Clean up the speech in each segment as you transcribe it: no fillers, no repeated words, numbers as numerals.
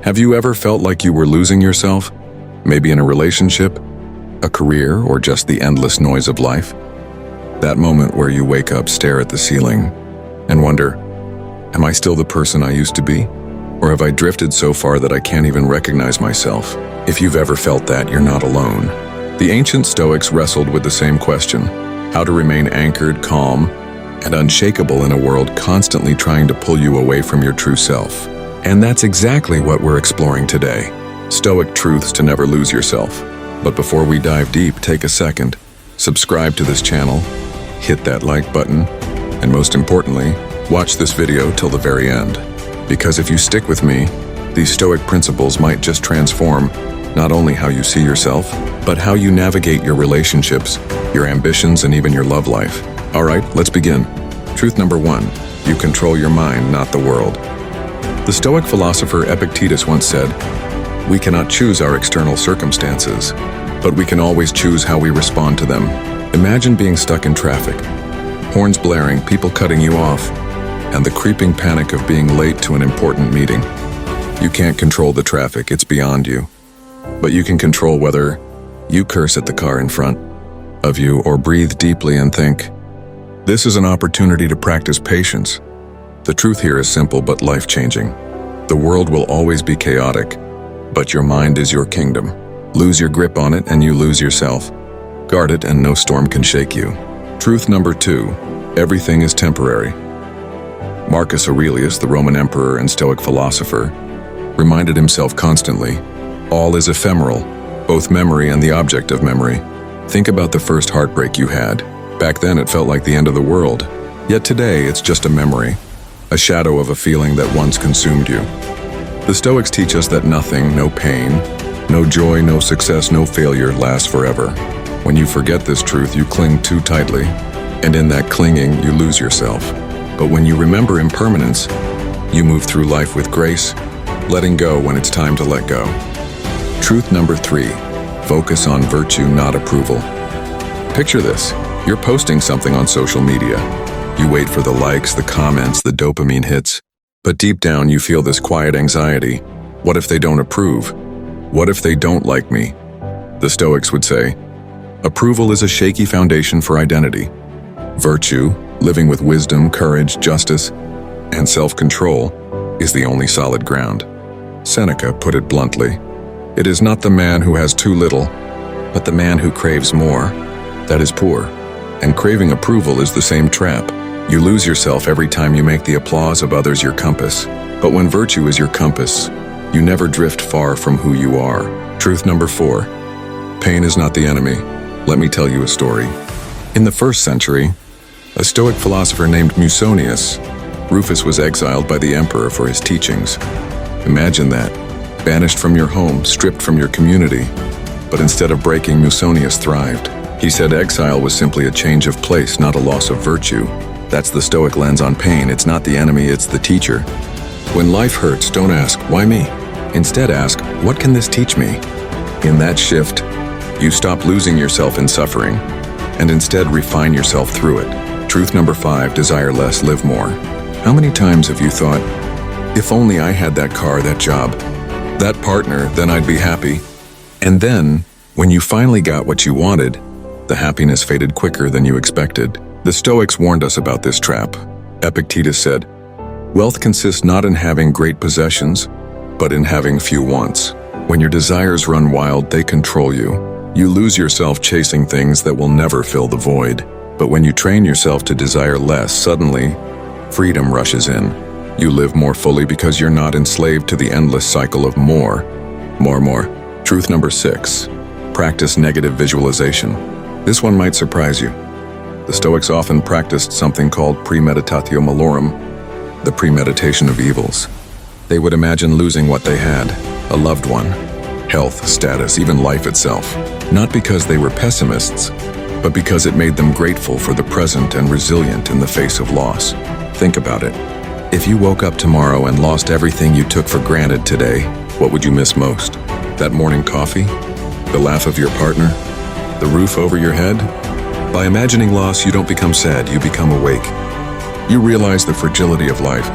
Have you ever felt like you were losing yourself? Maybe in a relationship, a career, or just the endless noise of life? That moment where you wake up, stare at the ceiling, and wonder, am I still the person I used to be? Or have I drifted so far that I can't even recognize myself? If you've ever felt that, you're not alone. The ancient Stoics wrestled with the same question: how to remain anchored, calm, and unshakable in a world constantly trying to pull you away from your true self. And that's exactly what we're exploring today. Stoic truths to never lose yourself. But before we dive deep, take a second, subscribe to this channel, hit that like button, and most importantly, watch this video till the very end. Because if you stick with me, these Stoic principles might just transform not only how you see yourself, but how you navigate your relationships, your ambitions, and even your love life. All right, let's begin. Truth number 1, you control your mind, not the world. The Stoic philosopher Epictetus once said, "We cannot choose our external circumstances, but we can always choose how we respond to them." Imagine being stuck in traffic, horns blaring, people cutting you off, and the creeping panic of being late to an important meeting. You can't control the traffic, it's beyond you. But you can control whether you curse at the car in front of you or breathe deeply and think. This is an opportunity to practice patience. The truth here is simple but life-changing. The world will always be chaotic, but your mind is your kingdom. Lose your grip on it and you lose yourself. Guard it and no storm can shake you. Truth number 2, everything is temporary. Marcus Aurelius, the Roman emperor and Stoic philosopher, reminded himself constantly, all is ephemeral, both memory and the object of memory. Think about the first heartbreak you had. Back then it felt like the end of the world. Yet today it's just a memory, a shadow of a feeling that once consumed you. The Stoics teach us that nothing, no pain, no joy, no success, no failure lasts forever. When you forget this truth, you cling too tightly, and in that clinging, you lose yourself. But when you remember impermanence, you move through life with grace, letting go when it's time to let go. Truth number 3, focus on virtue, not approval. Picture this, you're posting something on social media. You wait for the likes, the comments, the dopamine hits, but deep down you feel this quiet anxiety. What if they don't approve? What if they don't like me? The Stoics would say, approval is a shaky foundation for identity. Virtue, living with wisdom, courage, justice, and self-control, is the only solid ground. Seneca put it bluntly, it is not the man who has too little, but the man who craves more, that is poor. And craving approval is the same trap. You lose yourself every time you make the applause of others your compass. But when virtue is your compass, you never drift far from who you are. Truth number 4, pain is not the enemy. Let me tell you a story. In the 1st century, a Stoic philosopher named Musonius, Rufus was exiled by the emperor for his teachings. Imagine that, banished from your home, stripped from your community. But instead of breaking, Musonius thrived. He said exile was simply a change of place, not a loss of virtue. That's the Stoic lens on pain. It's not the enemy, it's the teacher. When life hurts, don't ask, why me? Instead ask, what can this teach me? In that shift, you stop losing yourself in suffering, and instead refine yourself through it. Truth number 5, desire less, live more. How many times have you thought, if only I had that car, that job, that partner, then I'd be happy? And then, when you finally got what you wanted, the happiness faded quicker than you expected. The Stoics warned us about this trap. Epictetus said, wealth consists not in having great possessions, but in having few wants. When your desires run wild, they control you. You lose yourself chasing things that will never fill the void. But when you train yourself to desire less, suddenly, freedom rushes in. You live more fully because you're not enslaved to the endless cycle of more. Truth number 6, practice negative visualization. This one might surprise you. The Stoics often practiced something called premeditatio malorum, the premeditation of evils. They would imagine losing what they had, a loved one, health, status, even life itself. Not because they were pessimists, but because it made them grateful for the present and resilient in the face of loss. Think about it. If you woke up tomorrow and lost everything you took for granted today, what would you miss most? That morning coffee? The laugh of your partner? The roof over your head? By imagining loss, you don't become sad, you become awake. You realize the fragility of life,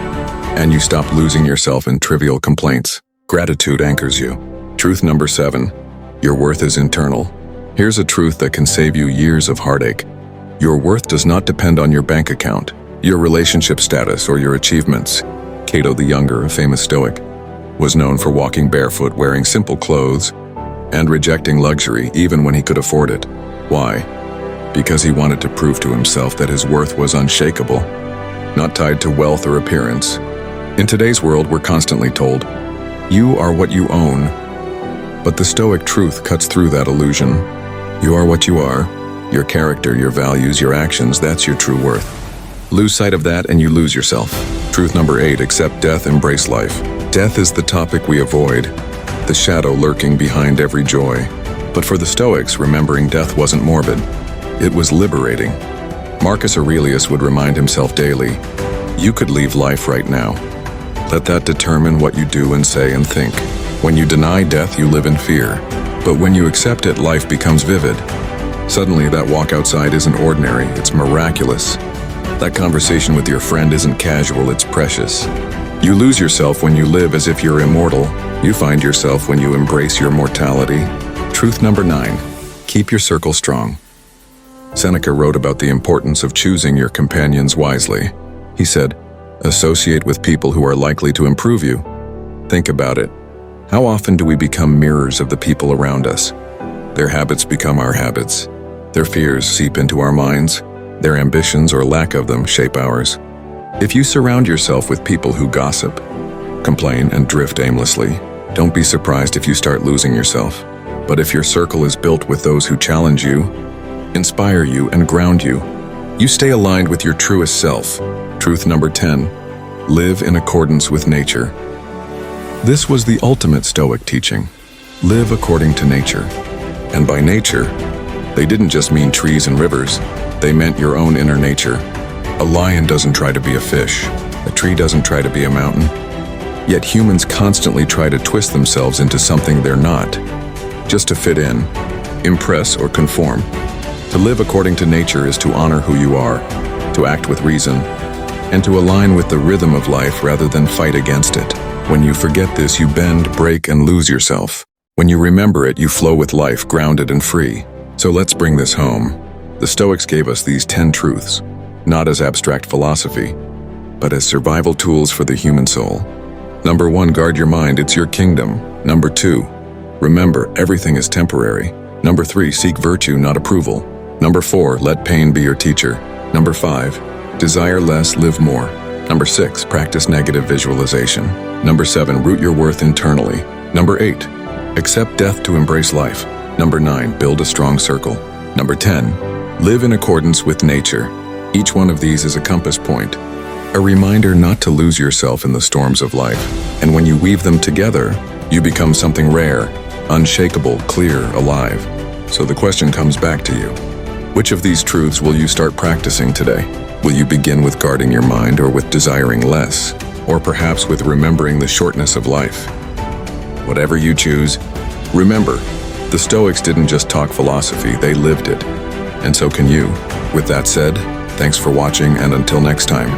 and you stop losing yourself in trivial complaints. Gratitude anchors you. Truth number 7. Your worth is internal. Here's a truth that can save you years of heartache. Your worth does not depend on your bank account, your relationship status, or your achievements. Cato the Younger, a famous Stoic, was known for walking barefoot, wearing simple clothes, and rejecting luxury even when he could afford it. Why? Because he wanted to prove to himself that his worth was unshakable, not tied to wealth or appearance. In today's world, we're constantly told, "You are what you own." But the Stoic truth cuts through that illusion. You are what you are. Your character, your values, your actions, that's your true worth. Lose sight of that and you lose yourself. Truth number 8, accept death, embrace life. Death is the topic we avoid, the shadow lurking behind every joy. But for the Stoics, remembering death wasn't morbid. It was liberating. Marcus Aurelius would remind himself daily, you could leave life right now. Let that determine what you do and say and think. When you deny death, you live in fear. But when you accept it, life becomes vivid. Suddenly, that walk outside isn't ordinary, it's miraculous. That conversation with your friend isn't casual, it's precious. You lose yourself when you live as if you're immortal. You find yourself when you embrace your mortality. Truth number 9, keep your circle strong. Seneca wrote about the importance of choosing your companions wisely. He said, associate with people who are likely to improve you. Think about it. How often do we become mirrors of the people around us? Their habits become our habits. Their fears seep into our minds. Their ambitions or lack of them shape ours. If you surround yourself with people who gossip, complain, and drift aimlessly, don't be surprised if you start losing yourself. But if your circle is built with those who challenge you, inspire you, and ground you, you stay aligned with your truest self. Truth number 10, live in accordance with nature. This was the ultimate Stoic teaching. Live according to nature. And by nature, they didn't just mean trees and rivers, they meant your own inner nature. A lion doesn't try to be a fish. A tree doesn't try to be a mountain. Yet humans constantly try to twist themselves into something they're not, just to fit in, impress, or conform. To live according to nature is to honor who you are, to act with reason, and to align with the rhythm of life rather than fight against it. When you forget this, you bend, break, and lose yourself. When you remember it, you flow with life, grounded and free. So let's bring this home. The Stoics gave us these 10 truths, not as abstract philosophy, but as survival tools for the human soul. Number 1, guard your mind, it's your kingdom. Number 2, remember, everything is temporary. Number 3, seek virtue, not approval. Number 4, let pain be your teacher. Number 5, desire less, live more. Number 6, practice negative visualization. Number 7, root your worth internally. Number 8, accept death to embrace life. Number 9, build a strong circle. Number 10, live in accordance with nature. Each one of these is a compass point, a reminder not to lose yourself in the storms of life. And when you weave them together, you become something rare, unshakable, clear, alive. So the question comes back to you. Which of these truths will you start practicing today? Will you begin with guarding your mind, or with desiring less, or perhaps with remembering the shortness of life? Whatever you choose, remember, the Stoics didn't just talk philosophy, they lived it. And so can you. With that said, thanks for watching, and until next time.